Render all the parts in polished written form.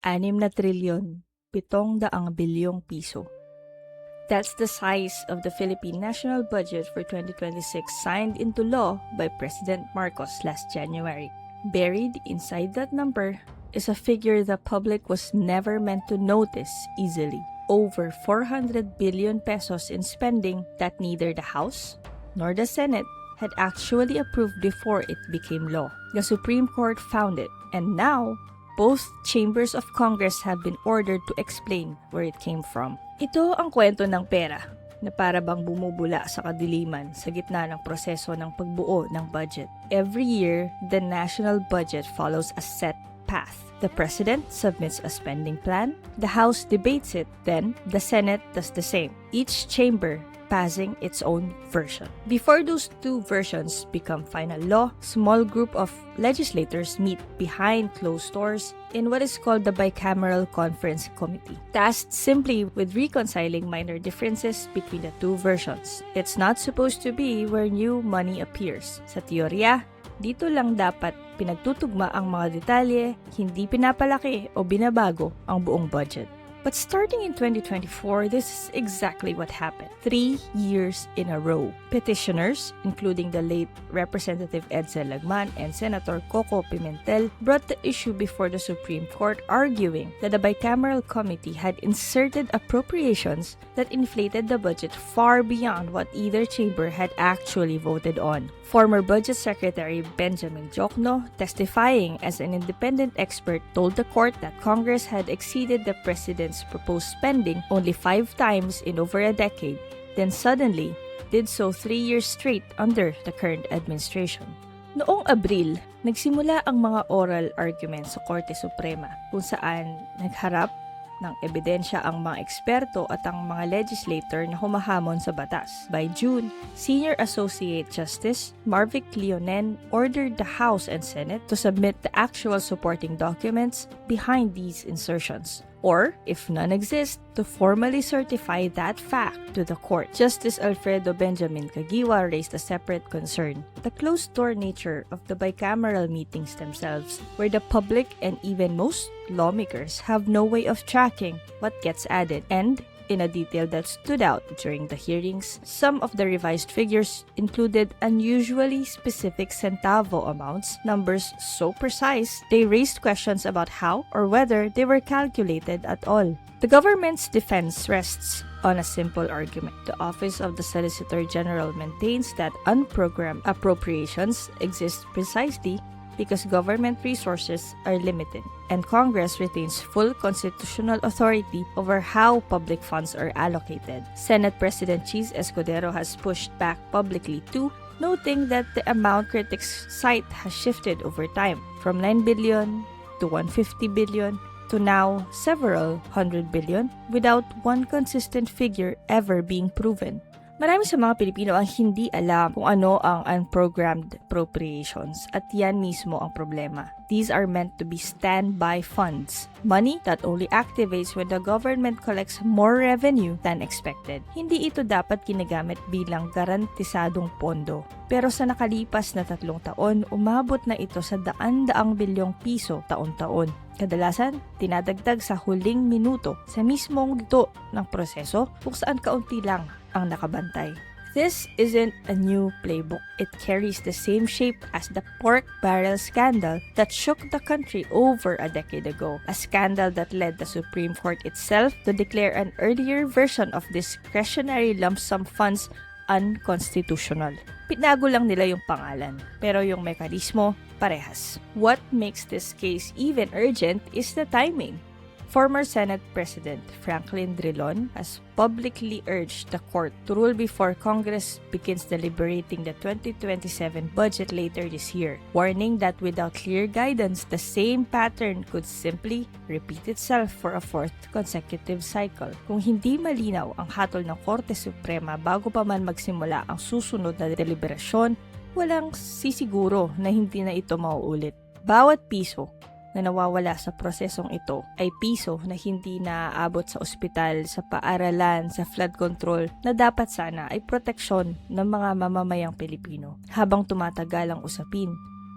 6 na trilyon, 700 bilyong piso. That's the size of the Philippine National Budget for 2026 signed into law by President Marcos last January. Buried inside that number is a figure the public was never meant to notice easily. Over 400 billion pesos in spending that neither the House nor the Senate had actually approved before it became law. The Supreme Court found it, and now both chambers of Congress have been ordered to explain where it came from. Ito ang kwento ng pera na para bang bumubula sa kadiliman sa gitna ng proseso ng pagbuo ng budget. Every year, the national budget follows a set path. The President submits a spending plan, the House debates it, then the Senate does the same, each chamber passing its own version. Before those two versions become final law, small group of legislators meet behind closed doors in what is called the Bicameral Conference Committee, tasked simply with reconciling minor differences between the two versions. It's not supposed to be where new money appears. Sa teorya, dito lang dapat pinagtutugma ang mga detalye, hindi pinapalaki o binabago ang buong budget. But starting in 2024, this is exactly what happened. 3 years in a row. Petitioners, including the late Representative Edsel Lagman and Senator Coco Pimentel, brought the issue before the Supreme Court, arguing that the bicameral committee had inserted appropriations that inflated the budget far beyond what either chamber had actually voted on. Former Budget Secretary Benjamin Jokno, testifying as an independent expert, told the court that Congress had exceeded the President's proposed spending only 5 times in over a decade, then suddenly did so 3 years straight under the current administration. Noong Abril, nagsimula ang mga oral arguments sa Korte Suprema kung saan nagharap ng ebidensya ang mga eksperto at ang mga legislator na humahamon sa batas. By June, Senior Associate Justice Marvic Leonen ordered the House and Senate to submit the actual supporting documents behind these insertions, or, if none exist, to formally certify that fact to the court. Justice Alfredo Benjamin Caguiwa raised a separate concern: the closed-door nature of the bicameral meetings themselves, where the public and even most lawmakers have no way of tracking what gets added. And in a detail that stood out during the hearings, some of the revised figures included unusually specific centavo amounts, numbers so precise they raised questions about how or whether they were calculated at all. The government's defense rests on a simple argument. The Office of the Solicitor General maintains that unprogrammed appropriations exist precisely because government resources are limited, and Congress retains full constitutional authority over how public funds are allocated. Senate President Cheese Escudero has pushed back publicly too, noting that the amount critics cite has shifted over time, from 9 billion to 150 billion to now several 100 billion, without one consistent figure ever being proven. Marami sa mga Pilipino ang hindi alam kung ano ang unprogrammed appropriations, at yan mismo ang problema. These are meant to be standby funds, money that only activates when the government collects more revenue than expected. Hindi ito dapat ginagamit bilang garantisadong pondo. Pero sa nakalipas na 3 taon, umabot na ito sa daan-daang bilyong piso taon-taon. Kadalasan, tinadagdag sa huling minuto sa mismong dulo ng proseso kung saan kaunti lang ang nakabantay. This isn't a new playbook. It carries the same shape as the pork barrel scandal that shook the country over a decade ago. A scandal that led the Supreme Court itself to declare an earlier version of discretionary lump sum funds unconstitutional. Pinago lang nila yung pangalan, pero yung mekanismo parehas. What makes this case even urgent is the timing. Former Senate President Franklin Drilon has publicly urged the court to rule before Congress begins deliberating the 2027 budget later this year, warning that without clear guidance, the same pattern could simply repeat itself for a 4th consecutive cycle. Kung hindi malinaw ang hatol ng Korte Suprema bago pa man magsimula ang susunod na deliberasyon, walang sisiguro na hindi na ito mauulit. Bawat piso na nawawala sa prosesong ito ay piso na hindi naaabot sa ospital, sa paaralan, sa flood control na dapat sana ay proteksyon ng mga mamamayang Pilipino. Habang tumatagal ang usapin,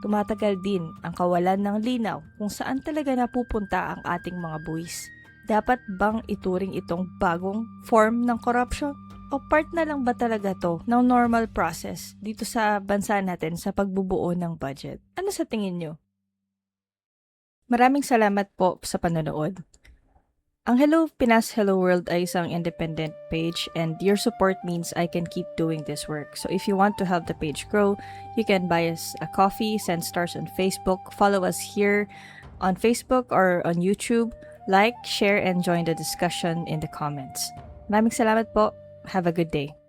tumatagal din ang kawalan ng linaw kung saan talaga napupunta ang ating mga buwis. Dapat bang ituring itong bagong form ng corruption? O part na lang ba talaga to ng normal process dito sa bansa natin sa pagbubuo ng budget? Ano sa tingin nyo? Maraming salamat po sa panonood. Ang Hello Pinas Hello World ay isang independent page and your support means I can keep doing this work. So if you want to help the page grow, you can buy us a coffee, send stars on Facebook, follow us here on Facebook or on YouTube, like, share, and join the discussion in the comments. Maraming salamat po. Have a good day.